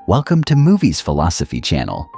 Welcome to Movies Philosophy Channel.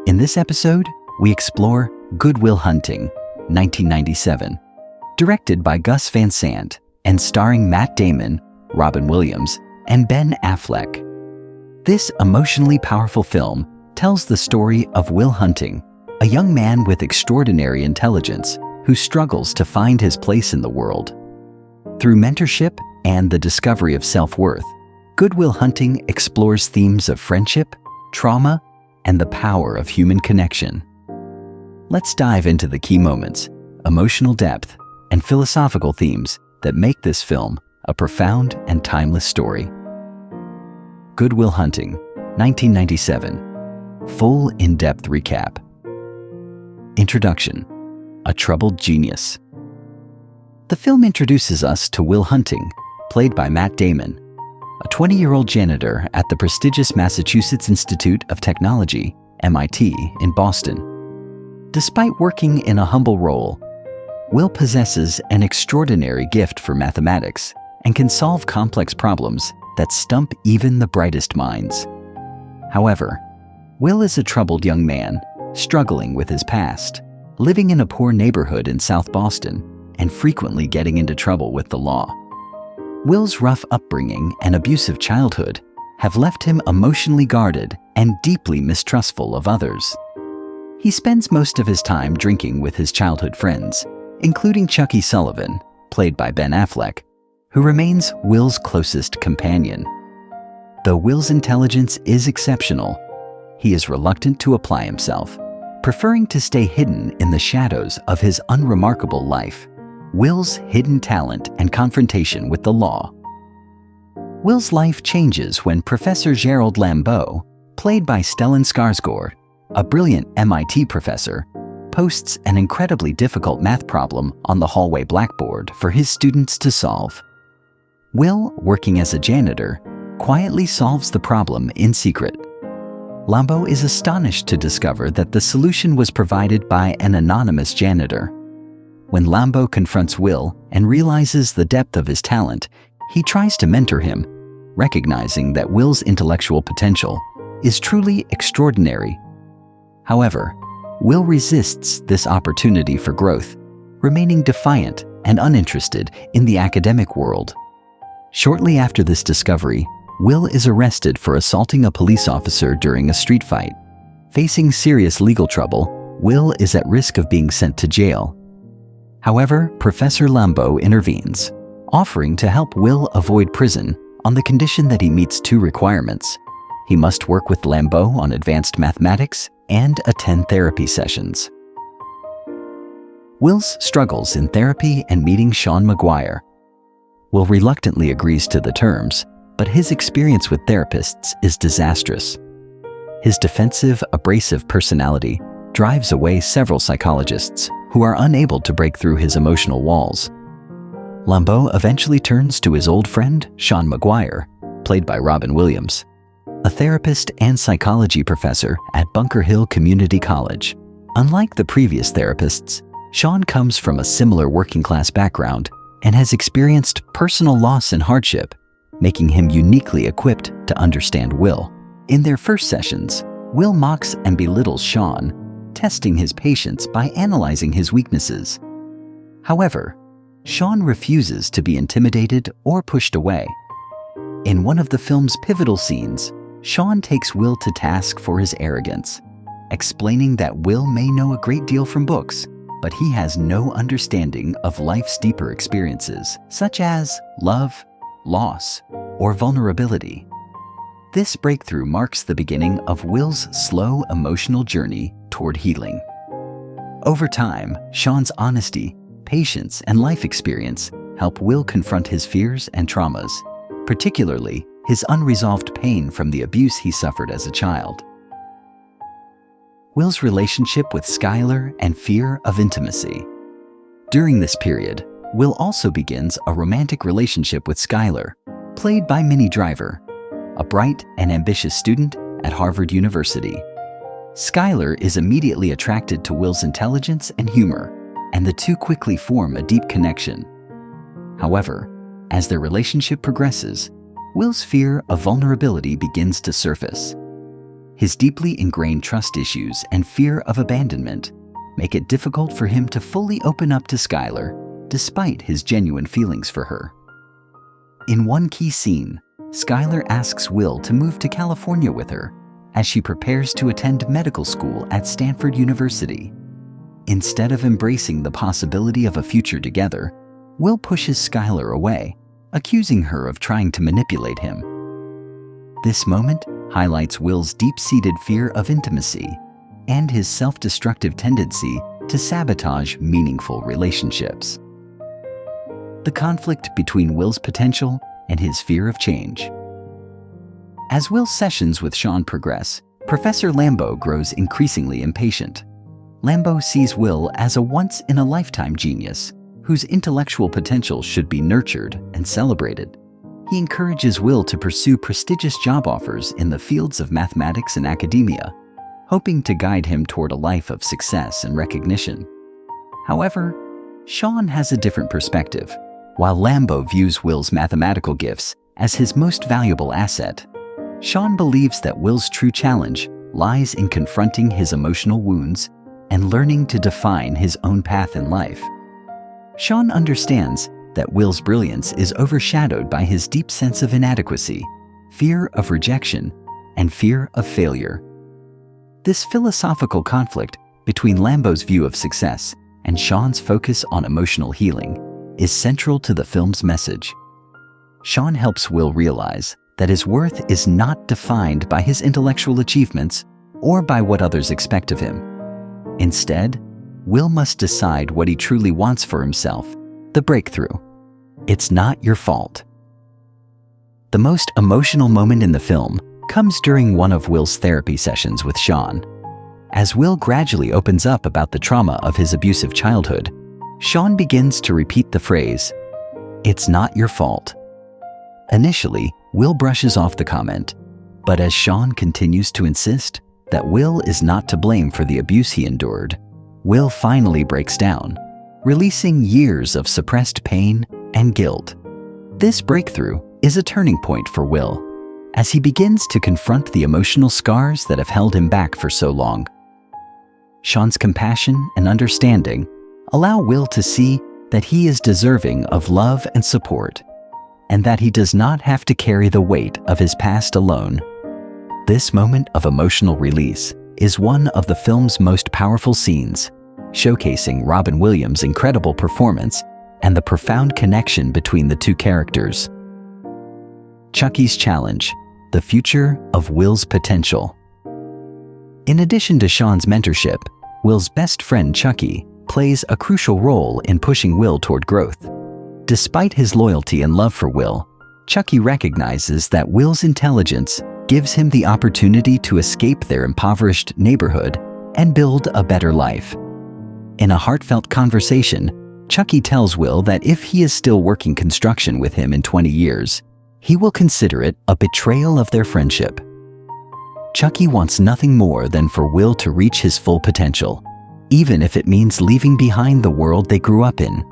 In this episode, we explore Good Will Hunting, 1997, directed by Gus Van Sant and starring Matt Damon, Robin Williams, and Ben Affleck. This emotionally powerful film tells the story of Will Hunting, a young man with extraordinary intelligence who struggles to find his place in the world. Through mentorship and the discovery of self-worth, Good Will Hunting explores themes of friendship, trauma, and the power of human connection. Let's dive into the key moments, emotional depth, and philosophical themes that make this film a profound and timeless story. Good Will Hunting, 1997. Full in-depth recap. Introduction: a troubled genius. The film introduces us to Will Hunting, played by Matt Damon, a 20-year-old janitor at the prestigious Massachusetts Institute of Technology, MIT, in Boston. Despite working in a humble role, Will possesses an extraordinary gift for mathematics and can solve complex problems that stump even the brightest minds. However, Will is a troubled young man, struggling with his past, living in a poor neighborhood in South Boston, and frequently getting into trouble with the law. Will's rough upbringing and abusive childhood have left him emotionally guarded and deeply mistrustful of others. He spends most of his time drinking with his childhood friends, including Chucky Sullivan, played by Ben Affleck, who remains Will's closest companion. Though Will's intelligence is exceptional, he is reluctant to apply himself, preferring to stay hidden in the shadows of his unremarkable life. Will's hidden talent and confrontation with the law. Will's life changes when Professor Gerald Lambeau, played by Stellan Skarsgård, a brilliant MIT professor, posts an incredibly difficult math problem on the hallway blackboard for his students to solve. Will, working as a janitor, quietly solves the problem in secret. Lambeau is astonished to discover that the solution was provided by an anonymous janitor. When Lambeau confronts Will and realizes the depth of his talent, he tries to mentor him, recognizing that Will's intellectual potential is truly extraordinary. However, Will resists this opportunity for growth, remaining defiant and uninterested in the academic world. Shortly after this discovery, Will is arrested for assaulting a police officer during a street fight. Facing serious legal trouble, Will is at risk of being sent to jail. However, Professor Lambeau intervenes, offering to help Will avoid prison on the condition that he meets two requirements. He must work with Lambeau on advanced mathematics and attend therapy sessions. Will's struggles in therapy and meeting Sean Maguire. Will reluctantly agrees to the terms, but his experience with therapists is disastrous. His defensive, abrasive personality drives away several psychologists who are unable to break through his emotional walls. Lambeau eventually turns to his old friend, Sean Maguire, played by Robin Williams, a therapist and psychology professor at Bunker Hill Community College. Unlike the previous therapists, Sean comes from a similar working-class background and has experienced personal loss and hardship, making him uniquely equipped to understand Will. In their first sessions, Will mocks and belittles Sean, testing his patience by analyzing his weaknesses. However, Sean refuses to be intimidated or pushed away. In one of the film's pivotal scenes, Sean takes Will to task for his arrogance, explaining that Will may know a great deal from books, but he has no understanding of life's deeper experiences, such as love, loss, or vulnerability. This breakthrough marks the beginning of Will's slow emotional journey toward healing. Over time, Sean's honesty, patience, and life experience help Will confront his fears and traumas, particularly his unresolved pain from the abuse he suffered as a child. Will's relationship with Skylar and fear of intimacy. During this period, Will also begins a romantic relationship with Skylar, played by Minnie Driver, a bright and ambitious student at Harvard University. Skylar is immediately attracted to Will's intelligence and humor, and the two quickly form a deep connection. However, as their relationship progresses, Will's fear of vulnerability begins to surface. His deeply ingrained trust issues and fear of abandonment make it difficult for him to fully open up to Skylar, despite his genuine feelings for her. In one key scene, Skylar asks Will to move to California with her as she prepares to attend medical school at Stanford University. Instead of embracing the possibility of a future together, Will pushes Skylar away, accusing her of trying to manipulate him. This moment highlights Will's deep-seated fear of intimacy and his self-destructive tendency to sabotage meaningful relationships. The conflict between Will's potential and his fear of change. As Will's sessions with Sean progress, Professor Lambeau grows increasingly impatient. Lambeau sees Will as a once-in-a-lifetime genius whose intellectual potential should be nurtured and celebrated. He encourages Will to pursue prestigious job offers in the fields of mathematics and academia, hoping to guide him toward a life of success and recognition. However, Sean has a different perspective. While Lambeau views Will's mathematical gifts as his most valuable asset, Sean believes that Will's true challenge lies in confronting his emotional wounds and learning to define his own path in life. Sean understands that Will's brilliance is overshadowed by his deep sense of inadequacy, fear of rejection, and fear of failure. This philosophical conflict between Lambeau's view of success and Sean's focus on emotional healing is central to the film's message. Sean helps Will realize that his worth is not defined by his intellectual achievements or by what others expect of him. Instead, Will must decide what he truly wants for himself, the breakthrough. It's not your fault. The most emotional moment in the film comes during one of Will's therapy sessions with Sean. As Will gradually opens up about the trauma of his abusive childhood, Sean begins to repeat the phrase, "It's not your fault." Initially, Will brushes off the comment, but as Sean continues to insist that Will is not to blame for the abuse he endured, Will finally breaks down, releasing years of suppressed pain and guilt. This breakthrough is a turning point for Will, as he begins to confront the emotional scars that have held him back for so long. Sean's compassion and understanding allow Will to see that he is deserving of love and support, and that he does not have to carry the weight of his past alone. This moment of emotional release is one of the film's most powerful scenes, showcasing Robin Williams' incredible performance and the profound connection between the two characters. Chucky's Challenge: The Future of Will's Potential. In addition to Sean's mentorship, Will's best friend Chucky plays a crucial role in pushing Will toward growth. Despite his loyalty and love for Will, Chucky recognizes that Will's intelligence gives him the opportunity to escape their impoverished neighborhood and build a better life. In a heartfelt conversation, Chucky tells Will that if he is still working construction with him in 20 years, he will consider it a betrayal of their friendship. Chucky wants nothing more than for Will to reach his full potential, even if it means leaving behind the world they grew up in.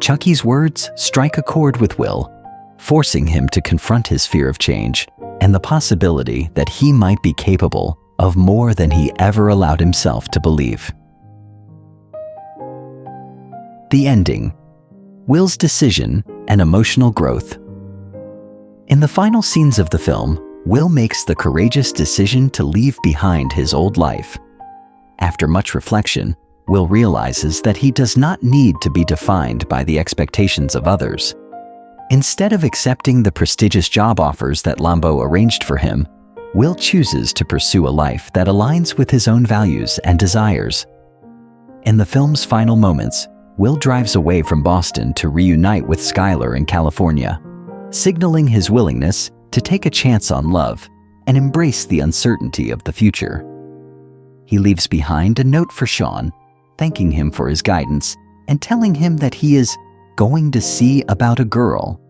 Chucky's words strike a chord with Will, forcing him to confront his fear of change and the possibility that he might be capable of more than he ever allowed himself to believe. The ending: Will's decision and emotional growth. In the final scenes of the film, Will makes the courageous decision to leave behind his old life. After much reflection, Will realizes that he does not need to be defined by the expectations of others. Instead of accepting the prestigious job offers that Lambeau arranged for him, Will chooses to pursue a life that aligns with his own values and desires. In the film's final moments, Will drives away from Boston to reunite with Skylar in California, signaling his willingness to take a chance on love and embrace the uncertainty of the future. He leaves behind a note for Sean, thanking him for his guidance and telling him that he is going to see about a girl.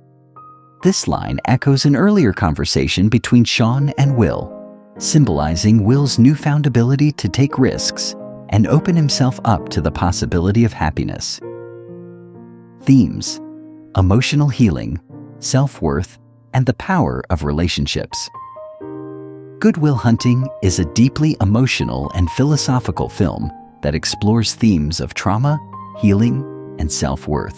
This line echoes an earlier conversation between Sean and Will, symbolizing Will's newfound ability to take risks and open himself up to the possibility of happiness. Themes: emotional healing, self-worth, and the power of relationships. Good Will Hunting is a deeply emotional and philosophical film that explores themes of trauma, healing, and self-worth.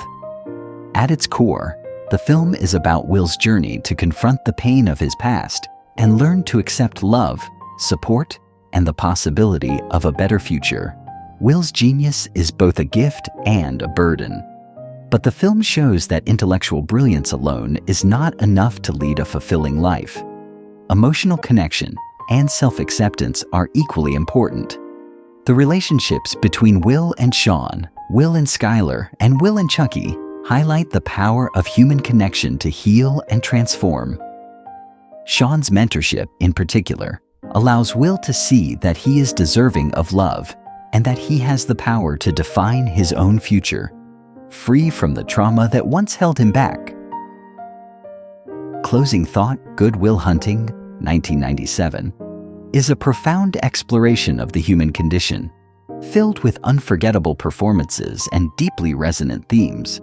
At its core, the film is about Will's journey to confront the pain of his past and learn to accept love, support, and the possibility of a better future. Will's genius is both a gift and a burden. But the film shows that intellectual brilliance alone is not enough to lead a fulfilling life. Emotional connection and self-acceptance are equally important. The relationships between Will and Sean, Will and Skylar, and Will and Chucky highlight the power of human connection to heal and transform. Sean's mentorship, in particular, allows Will to see that he is deserving of love and that he has the power to define his own future, free from the trauma that once held him back. Closing thought: Good Will Hunting, 1997, is a profound exploration of the human condition, filled with unforgettable performances and deeply resonant themes.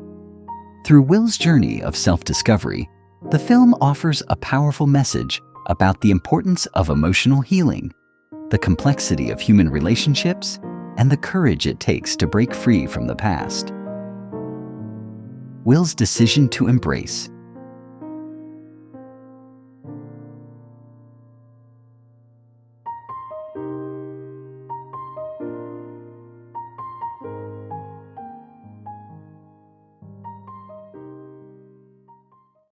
Through Will's journey of self-discovery, the film offers a powerful message about the importance of emotional healing, the complexity of human relationships, and the courage it takes to break free from the past. Will's decision to embrace